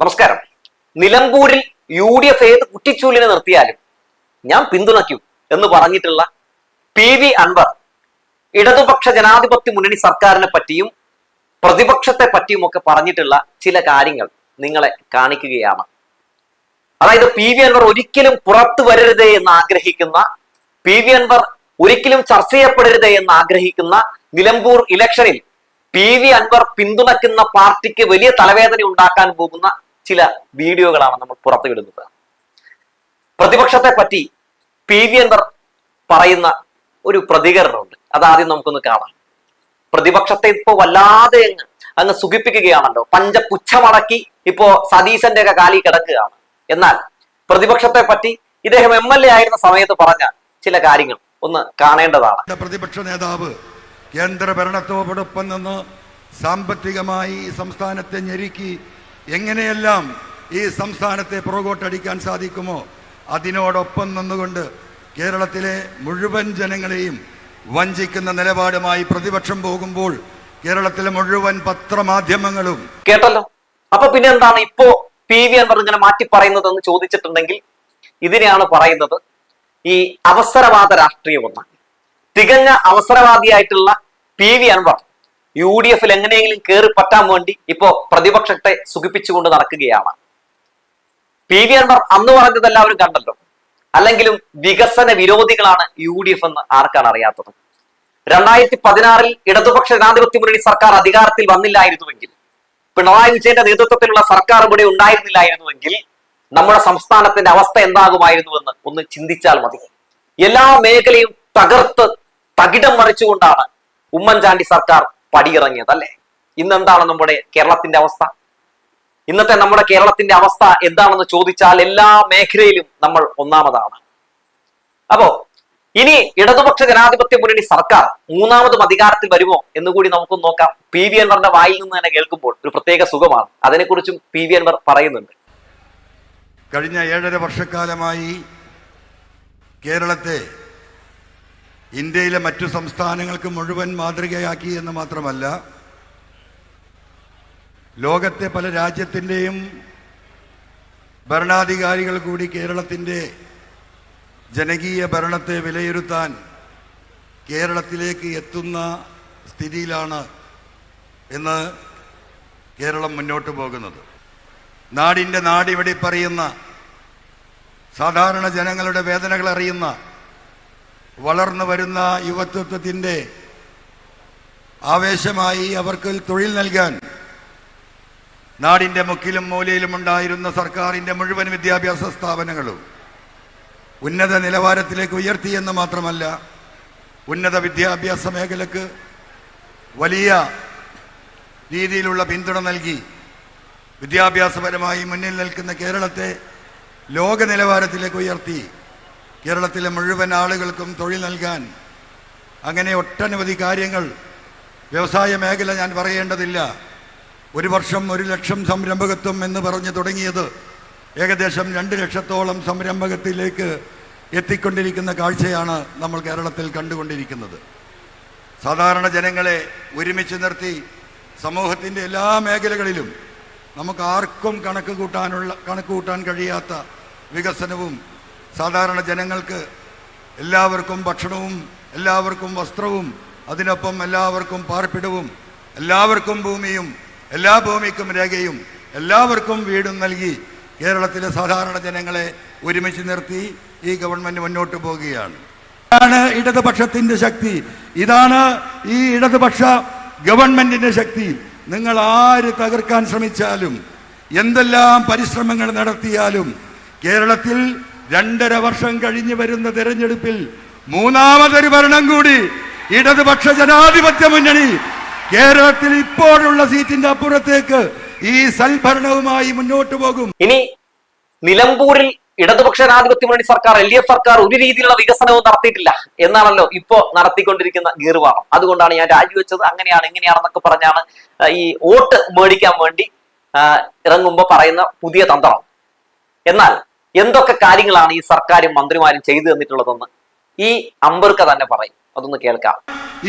നമസ്കാരം. നിലമ്പൂരിൽ UDF ഏത് കുറ്റിച്ചൂലിനെ നിർത്തിയാലും ഞാൻ പിന്തുണയ്ക്കും എന്ന് പറഞ്ഞിട്ടുള്ള PV അൻവർ ഇടതുപക്ഷ ജനാധിപത്യ മുന്നണി സർക്കാരിനെ പറ്റിയും പ്രതിപക്ഷത്തെ പറ്റിയും ഒക്കെ പറഞ്ഞിട്ടുള്ള ചില കാര്യങ്ങൾ നിങ്ങളെ കാണിക്കുകയാണ്. അതായത് PV അൻവർ ഒരിക്കലും പുറത്തു വരരുതേ എന്ന് ആഗ്രഹിക്കുന്ന, PV അൻവർ ഒരിക്കലും ചർച്ച ചെയ്യപ്പെടരുതേ എന്ന് ആഗ്രഹിക്കുന്ന നിലമ്പൂർ ഇലക്ഷനിൽ PV അൻവർ പിന്തുണയ്ക്കുന്ന പാർട്ടിക്ക് വലിയ തലവേദന ഉണ്ടാക്കാൻ പോകുന്ന ചില വീഡിയോകളാണ് നമ്മൾ പുറത്തുവിടുന്നത്. പ്രതിപക്ഷത്തെ പറ്റി PV അൻവർ പറയുന്ന ഒരു പ്രതികരണമുണ്ട്. അതാദ്യം നമുക്കൊന്ന് കാണാം. പ്രതിപക്ഷത്തെ ഇപ്പോ വല്ലാതെ അങ്ങ് സുഖിപ്പിക്കുകയാണല്ലോ. പഞ്ചപുച്ഛമടക്കി ഇപ്പോ സതീശന്റെ ഒക്കെ കാലിൽ കിടക്കുകയാണ്. എന്നാൽ പ്രതിപക്ഷത്തെ പറ്റി ഇദ്ദേഹം MLA ആയിരുന്ന സമയത്ത് പറഞ്ഞ ചില കാര്യങ്ങൾ ഒന്ന് കാണേണ്ടതാണ്. പ്രതിപക്ഷ നേതാവ് കേന്ദ്ര ഭരണത്തോടൊപ്പം നിന്ന് സാമ്പത്തികമായി സംസ്ഥാനത്തെ ഞെരുക്കി എങ്ങനെയെല്ലാം ഈ സംസ്ഥാനത്തെ പുറകോട്ടടിക്കാൻ സാധിക്കുമോ അതിനോടൊപ്പം നിന്നുകൊണ്ട് കേരളത്തിലെ മുഴുവൻ ജനങ്ങളെയും വഞ്ചിക്കുന്ന നിലപാടുമായി പ്രതിപക്ഷം പോകുമ്പോൾ കേരളത്തിലെ മുഴുവൻ പത്രമാധ്യമങ്ങളും കേട്ടല്ലോ. അപ്പൊ പിന്നെ എന്താണ് ഇപ്പോ PV അൻവർ ഇങ്ങനെ മാറ്റി പറയുന്നതെന്ന് ചോദിച്ചിട്ടുണ്ടെങ്കിൽ ഇതിനെയാണ് പറയുന്നത് ഈ അവസരവാദ രാഷ്ട്രീയമെന്ന്. തികഞ്ഞ അവസരവാദിയായിട്ടുള്ള PV അൻവർ UDFൽ എങ്ങനെയെങ്കിലും കയറി പറ്റാൻ വേണ്ടി ഇപ്പോ പ്രതിപക്ഷത്തെ സുഖിപ്പിച്ചുകൊണ്ട് നടക്കുകയാണ്. PV അൻവർ അന്ന് പറഞ്ഞത് എല്ലാവരും കണ്ടല്ലോ. അല്ലെങ്കിലും വികസന വിരോധികളാണ് UDF എന്ന് ആർക്കാണ് അറിയാത്തത്? 2016 ഇടതുപക്ഷ ജനാധിപത്യ മുന്നണി സർക്കാർ അധികാരത്തിൽ വന്നില്ലായിരുന്നുവെങ്കിൽ, പിണറായി വിജയന്റെ നേതൃത്വത്തിലുള്ള സർക്കാർ ഇവിടെ ഉണ്ടായിരുന്നില്ലായിരുന്നുവെങ്കിൽ നമ്മുടെ സംസ്ഥാനത്തിന്റെ അവസ്ഥ എന്താകുമായിരുന്നുവെന്ന് ഒന്ന് ചിന്തിച്ചാൽ മതി. എല്ലാ മേഖലയും തകർത്ത് തകിടം മറിച്ചുകൊണ്ടാണ് ഉമ്മൻചാണ്ടി സർക്കാർ പടിയിറങ്ങിയത് അല്ലെ? ഇന്നെന്താണ് നമ്മുടെ കേരളത്തിന്റെ അവസ്ഥ? ഇന്നത്തെ നമ്മുടെ കേരളത്തിന്റെ അവസ്ഥ എന്താണെന്ന് ചോദിച്ചാൽ എല്ലാ മേഖലയിലും നമ്മൾ ഒന്നാമതാണ്. അപ്പോ ഇനി ഇടതുപക്ഷ ജനാധിപത്യ മുന്നണി സർക്കാർ മൂന്നാമതും അധികാരത്തിൽ വരുമോ എന്നുകൂടി നമുക്കൊന്ന് നോക്കാം. PV അൻവറിന്റെ വായിൽ നിന്ന് തന്നെ കേൾക്കുമ്പോൾ ഒരു പ്രത്യേക സുഖമാണ്. അതിനെക്കുറിച്ചും PV അൻവർ പറയുന്നുണ്ട്. കഴിഞ്ഞ 7.5 വർഷക്കാലമായി കേരളത്തെ ഇന്ത്യയിലെ മറ്റു സംസ്ഥാനങ്ങൾക്ക് മുഴുവൻ മാതൃകയാക്കി എന്ന് മാത്രമല്ല, ലോകത്തെ പല രാജ്യത്തിൻ്റെയും ഭരണാധികാരികൾ കൂടി കേരളത്തിൻ്റെ ജനകീയ ഭരണത്തെ വിലയിരുത്താൻ കേരളത്തിലേക്ക് എത്തുന്ന സ്ഥിതിയിലാണ് ഇന്ന് കേരളം മുന്നോട്ട് പോകുന്നത്. നാടിൻ്റെ നാടിവിടെ പറയുന്ന, സാധാരണ ജനങ്ങളുടെ വേദനകൾ അറിയുന്ന, വളർന്നു വരുന്ന യുവത്വത്തിൻ്റെ ആവേശമായി അവർക്ക് തൊഴിൽ നൽകാൻ നാടിൻ്റെ മുക്കിലും മൂലയിലും ഉണ്ടായിരുന്ന സർക്കാരിൻ്റെ മുഴുവൻ വിദ്യാഭ്യാസ സ്ഥാപനങ്ങളും ഉന്നത നിലവാരത്തിലേക്ക് ഉയർത്തിയെന്ന് മാത്രമല്ല, ഉന്നത വിദ്യാഭ്യാസ മേഖലക്ക് വലിയ രീതിയിലുള്ള പിന്തുണ നൽകി വിദ്യാഭ്യാസപരമായി മുന്നിൽ നിൽക്കുന്ന കേരളത്തെ ലോക നിലവാരത്തിലേക്ക് ഉയർത്തി കേരളത്തിലെ മുഴുവൻ ആളുകൾക്കും തൊഴിൽ നൽകാൻ അങ്ങനെ ഒട്ടനവധി കാര്യങ്ങൾ. വ്യവസായ മേഖല ഞാൻ പറയേണ്ടതില്ല. ഒരു വർഷം 1 ലക്ഷം സംരംഭകത്വം എന്ന് പറഞ്ഞു തുടങ്ങിയത് ഏകദേശം 2 ലക്ഷത്തോളം സംരംഭകത്തിലേക്ക് എത്തിക്കൊണ്ടിരിക്കുന്ന കാഴ്ചയാണ് നമ്മൾ കേരളത്തിൽ കണ്ടുകൊണ്ടിരിക്കുന്നത്. സാധാരണ ജനങ്ങളെ ഒരുമിച്ച് നിർത്തി സമൂഹത്തിൻ്റെ എല്ലാ മേഖലകളിലും നമുക്ക് ആർക്കും കണക്ക് കൂട്ടാൻ കഴിയാത്ത വികസനവും, സാധാരണ ജനങ്ങൾക്ക് എല്ലാവർക്കും ഭക്ഷണവും, എല്ലാവർക്കും വസ്ത്രവും, അതിനൊപ്പം എല്ലാവർക്കും പാർപ്പിടവും, എല്ലാവർക്കും ഭൂമിയും, എല്ലാ ഭൂമിക്കും രേഖയും, എല്ലാവർക്കും വീടും നൽകി കേരളത്തിലെ സാധാരണ ജനങ്ങളെ ഒരുമിച്ച് നിർത്തി ഈ ഗവൺമെന്റ് മുന്നോട്ട് പോവുകയാണ്. ഇതാണ് ഇടതുപക്ഷത്തിന്റെ ശക്തി. ഇതാണ് ഈ ഇടതുപക്ഷ ഗവൺമെന്റിന്റെ ശക്തി. നിങ്ങൾ ആര് തകർക്കാൻ ശ്രമിച്ചാലും, എന്തെല്ലാം പരിശ്രമങ്ങൾ നടത്തിയാലും, കേരളത്തിൽ 2.5 വർഷം കഴിഞ്ഞ് വരുന്ന തെരഞ്ഞെടുപ്പിൽ മൂന്നാമതൊരു ഭരണം കൂടി ഇടതുപക്ഷ ജനാധിപത്യ മുന്നണി കേരളത്തിൽ ഇപ്പോഴുള്ള സീറ്റിന്റെ അപ്പുറത്തേക്ക് ഈ സൽഭരണവുമായി മുന്നോട്ട് പോകും. ഇനി നിലമ്പൂരിൽ ഇടതുപക്ഷ ജനാധിപത്യ മുന്നണി സർക്കാർ, LDF സർക്കാർ ഒരു രീതിയിലുള്ള വികസനവും നടത്തിയിട്ടില്ല എന്നാണല്ലോ ഇപ്പോ നടത്തിക്കൊണ്ടിരിക്കുന്ന ഗീർവാണം. അതുകൊണ്ടാണ് ഞാൻ രാജിവെച്ചത്, അങ്ങനെയാണ് ഇങ്ങനെയാണെന്നൊക്കെ പറഞ്ഞാണ് ഈ വോട്ട് മേടിക്കാൻ വേണ്ടി ഇറങ്ങുമ്പോ പറയുന്ന പുതിയ തന്ത്രം. എന്നാൽ എന്തൊക്കെ കാര്യങ്ങളാണ് ഈ സർക്കാരും മന്ത്രിമാരും ചെയ്തു തന്നിട്ടുള്ളതെന്ന് ഈ അമ്പർക്ക തന്നെ പറയും. അതൊന്ന് കേൾക്കാം.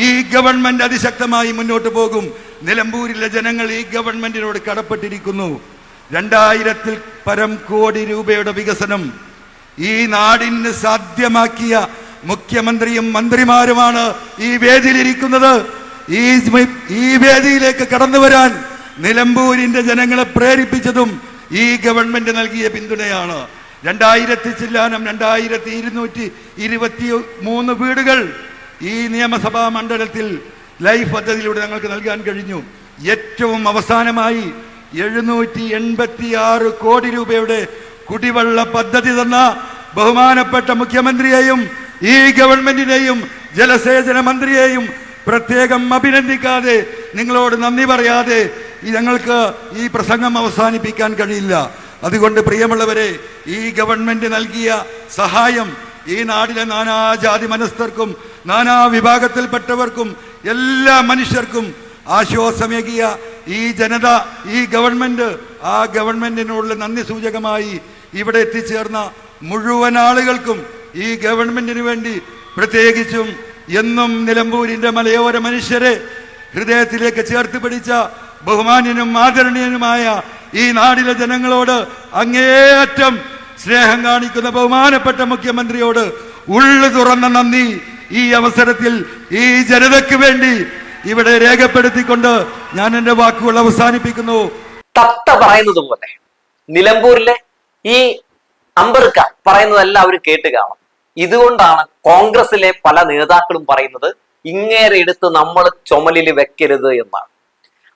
ഈ ഗവൺമെന്റ് അതിശക്തമായി മുന്നോട്ട് പോകും. നിലമ്പൂരിലെ ജനങ്ങൾ ഈ ഗവൺമെന്റിനോട് കടപ്പെട്ടിരിക്കുന്നു. 2000-ൽ പരം കോടി രൂപയുടെ വികസനം ഈ നാടിന് സാധ്യമാക്കിയ മുഖ്യമന്ത്രിയും മന്ത്രിമാരുമാണ് ഈ വേദിയിലിരിക്കുന്നത്. ഈ വേദിയിലേക്ക് കടന്നു വരാൻ നിലമ്പൂരിന്റെ ജനങ്ങളെ പ്രേരിപ്പിച്ചതും ഈ ഗവൺമെന്റ് നൽകിയ പിന്തുണയാണ്. 2223 വീടുകൾ ഈ നിയമസഭാ മണ്ഡലത്തിൽ ലൈഫ് പദ്ധതിയിലൂടെ ഞങ്ങൾക്ക് നൽകാൻ കഴിഞ്ഞു. ഏറ്റവും അവസാനമായി 786 കോടി രൂപയുടെ കുടിവെള്ള പദ്ധതി തന്ന ബഹുമാനപ്പെട്ട മുഖ്യമന്ത്രിയെയും ഈ ഗവൺമെന്റിനെയും ജലസേചന മന്ത്രിയെയും പ്രത്യേകം അഭിനന്ദിക്കാതെ, നിങ്ങളോട് നന്ദി പറയാതെ ഞങ്ങൾക്ക് ഈ പ്രസംഗം അവസാനിപ്പിക്കാൻ കഴിയില്ല. അതുകൊണ്ട് പ്രിയമുള്ളവരെ, ഈ ഗവൺമെന്റ് നൽകിയ സഹായം ഈ നാടിലെ നാനാജാതി മനസ്ഥർക്കും നാനാ വിഭാഗത്തിൽപ്പെട്ടവർക്കും എല്ലാ മനുഷ്യർക്കും ആശ്വാസമേകിയ ഈ ജനത, ഈ ഗവൺമെന്റ്, ആ ഗവൺമെന്റിനുള്ള നന്ദി സൂചകമായി ഇവിടെ എത്തിച്ചേർന്ന മുഴുവൻ ആളുകൾക്കും ഈ ഗവൺമെന്റിന് വേണ്ടി പ്രത്യേകിച്ചും എന്നും നിലമ്പൂരിന്റെ മലയോര മനുഷ്യരെ ഹൃദയത്തിലേക്ക് ചേർത്ത് പിടിച്ച ബഹുമാന്യനും ആദരണീയനുമായ ഈ നാടിലെ ജനങ്ങളോട് അങ്ങേയറ്റം സ്നേഹം കാണിക്കുന്ന ബഹുമാനപ്പെട്ട മുഖ്യമന്ത്രിയോട് ഉള്ളു തുറന്ന നന്ദി ഈ അവസരത്തിൽ ഈ ജനതയ്ക്ക് വേണ്ടി ഇവിടെ രേഖപ്പെടുത്തിക്കൊണ്ട് ഞാൻ എന്റെ വാക്കുകൾ അവസാനിപ്പിക്കുന്നു. തത്ത പറയുന്നത് പോലെ നിലമ്പൂരിലെ ഈ അമ്പർക്ക പറയുന്നതെല്ലാം അവർ കേട്ട് കാണും. ഇതുകൊണ്ടാണ് കോൺഗ്രസിലെ പല നേതാക്കളും പറയുന്നത് ഇങ്ങേരെ എടുത്ത് നമ്മൾ ചുമലിൽ വെക്കരുത് എന്നാണ്.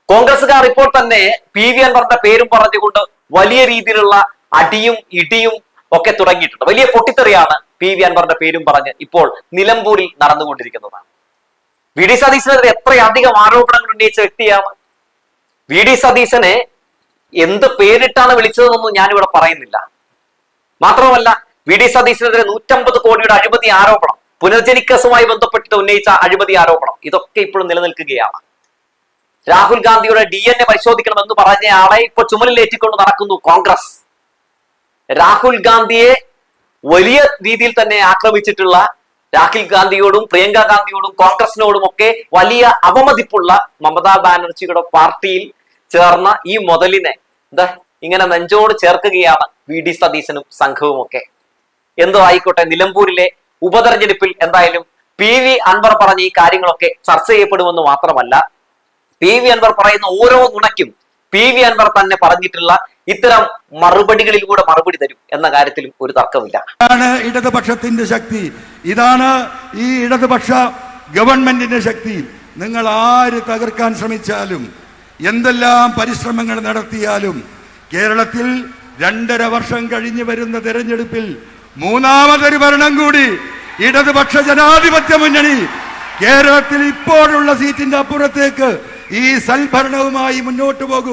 കോൺഗ്രസുകാർ ഇപ്പോൾ തന്നെ PV അൻവറിന്റെ പേരും പറഞ്ഞുകൊണ്ട് വലിയ രീതിയിലുള്ള അടിയും ഇടിയും ഒക്കെ തുടങ്ങിയിട്ടുണ്ട്. വലിയ പൊട്ടിത്തെറിയാണ് PV അൻവറിന്റെ പേരും പറഞ്ഞ് ഇപ്പോൾ നിലമ്പൂരിൽ നടന്നുകൊണ്ടിരിക്കുന്നതാണ്. VD സതീശനെതിരെ എത്രയധികം ആരോപണങ്ങൾ ഉന്നയിച്ച വ്യക്തിയാണ്. VD സതീശനെ എന്ത് പേരിട്ടാണ് വിളിച്ചതെന്നൊന്നും ഞാനിവിടെ പറയുന്നില്ല. മാത്രമല്ല, VD സതീശനെതിരെ 150 കോടിയുടെ അഴിമതി ആരോപണം, പുനർജനിക്കസുമായി ബന്ധപ്പെട്ടിട്ട് ഉന്നയിച്ച അഴിമതി ആരോപണം, ഇതൊക്കെ ഇപ്പോഴും നിലനിൽക്കുകയാണ്. രാഹുൽ ഗാന്ധിയുടെ DNA പരിശോധിക്കണമെന്ന് പറഞ്ഞ ആളെ ഇപ്പൊ ചുമലിലേറ്റിക്കൊണ്ട് നടക്കുന്നു കോൺഗ്രസ്. രാഹുൽ ഗാന്ധിയെ വലിയ രീതിയിൽ തന്നെ ആക്രമിച്ചിട്ടുള്ള രാഹുൽ ഗാന്ധിയോടും പ്രിയങ്ക ഗാന്ധിയോടും കോൺഗ്രസിനോടും ഒക്കെ വലിയ അവമതിപ്പുള്ള മമതാ ബാനർജിയുടെ പാർട്ടിയിൽ ചേർന്ന ഈ മുതലിനെ ഇങ്ങനെ നെഞ്ചോട് ചേർക്കുകയാണ് VD സതീശനും സംഘവും ഒക്കെ. എന്തോ ആയിക്കോട്ടെ, നിലമ്പൂരിലെ ഉപതെരഞ്ഞെടുപ്പിൽ എന്തായാലും PV അൻവർ പറഞ്ഞ ഈ കാര്യങ്ങളൊക്കെ ചർച്ച ചെയ്യപ്പെടുമെന്ന് മാത്രമല്ല, PV അൻവർ പറയുന്ന ഓരോ നുണയ്ക്കും PV അൻവർ തന്നെ പറഞ്ഞിട്ടുള്ള ഇത്തരം മറുപടികളിലൂടെ മറുപടി തരും എന്ന കാര്യത്തിലും ഒരു തർക്കമില്ല. ഇതാണ് ഇടതുപക്ഷത്തിന്റെ ശക്തി, ഇതാണ് ഈ ഇടതുപക്ഷ ഗവൺമെന്റിന്റെ ശക്തി. നിങ്ങൾ ആര് തകർക്കാൻ ശ്രമിച്ചാലും എന്തെല്ലാം പരിശ്രമങ്ങൾ നടത്തിയാലും കേരളത്തിൽ 2.5 വർഷം കഴിഞ്ഞു വരുന്ന തെരഞ്ഞെടുപ്പിൽ മൂന്നാമതൊരു ഭരണം കൂടി ഇടതുപക്ഷ ജനാധിപത്യ മുന്നണി കേരളത്തിൽ ഇപ്പോഴുള്ള സീറ്റിന്റെ അപ്പുറത്തേക്ക് ഈ സൽഭരണവുമായി മുന്നോട്ട് പോകും.